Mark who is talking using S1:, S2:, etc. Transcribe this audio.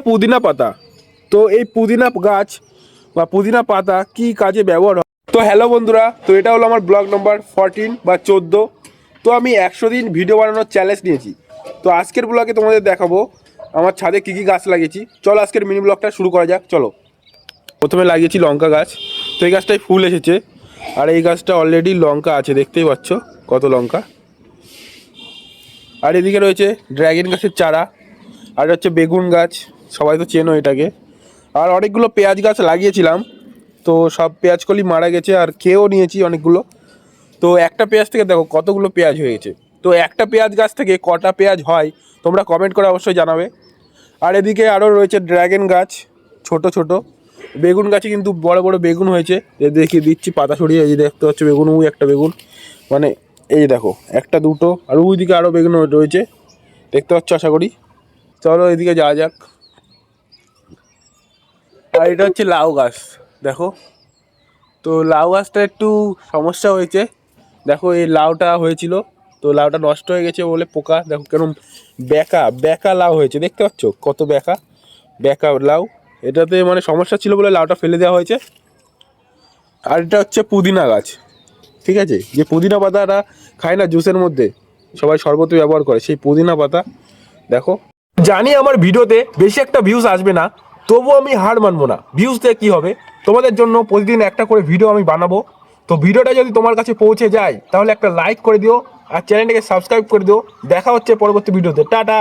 S1: পুদিনা পাতা। তো এই পুদিনা গাছ বা পুদিনা পাতা কি কাজে ব্যবহার হয়? তো হ্যালো বন্ধুরা, তো এটা হলো আমার ব্লগ নম্বর 14 বা 14। তো আমি 100 দিন ভিডিও বানানোর চ্যালেঞ্জ নিয়েছি। তো আজকের ব্লগে তোমাদের দেখাবো আমার ছাদে কী কী গাছ লাগিয়েছি। চলো আজকের মিনি ব্লগটা শুরু করা যাক। চলো, প্রথমে লাগিয়েছি লঙ্কা গাছ। তো এই গাছটায় ফুল এসেছে, আর এই গাছটা অলরেডি লঙ্কা আছে, দেখতেই পাচ্ছ কত লঙ্কা। আর এদিকে রয়েছে ড্র্যাগন গাছের চারা, আর হচ্ছে বেগুন গাছ, সবাই তো চেনো এটাকে। আর অনেকগুলো পেঁয়াজ গাছ লাগিয়েছিলাম, তো সব পেঁয়াজ কলি মারা গেছে, আর খেয়েও নিয়েছি অনেকগুলো। তো একটা পেঁয়াজ থেকে দেখো কতগুলো পেঁয়াজ হয়ে গেছে। তো একটা পেঁয়াজ গাছ থেকে কটা পেঁয়াজ হয় তোমরা কমেন্ট করে অবশ্যই জানাবে। আর এদিকে আরও রয়েছে ড্র্যাগন গাছ, ছোট ছোট। বেগুন গাছে কিন্তু বড় বড় বেগুন হয়েছে, দেখিয়ে দিচ্ছি পাতা সরিয়ে। এই যে দেখতে পাচ্ছ বেগুন, ওই একটা বেগুন, মানে এই দেখো একটা দুটো, আর ওই দিকে আরও বেগুন রয়েছে, দেখতে পাচ্ছ আশা করি। চলো এদিকে যাওয়া যাক। আর এটা হচ্ছে লাউ গাছ, দেখো। তো লাউ গাছটা একটু সমস্যা হয়েছে, দেখো এই লাউটা হয়েছিল, তো লাউটা নষ্ট হয়ে গেছে বলে পোকা, দেখো কেরম বেঁকা বেঁকা লাউ হয়েছে, দেখতে পাচ্ছ কত বেঁকা বেঁকা লাউ। এটাতে মানে সমস্যা ছিল বলে লাউটা ফেলে দেওয়া হয়েছে। আর এটা হচ্ছে পুদিনা গাছ, ঠিক আছে, যে পুদিনা পাতাটা খায় না জুসের মধ্যে, সবাই শরবতে ব্যবহার করে, সেই পুদিনা পাতা দেখো। জানি আমার ভিডিওতে বেশি একটা ভিউজ আসবে না, তবুও আমি হার মানবো না। ভিউজ দিয়ে কী হবে, তোমাদের জন্য প্রতিদিন একটা করে ভিডিও আমি বানাবো। তো ভিডিওটা যদি তোমার কাছে পৌঁছে যায় তাহলে একটা লাইক করে দিও, আর চ্যানেলটাকে সাবস্ক্রাইব করে দিও। দেখা হচ্ছে পরবর্তী ভিডিওতে। টাটা।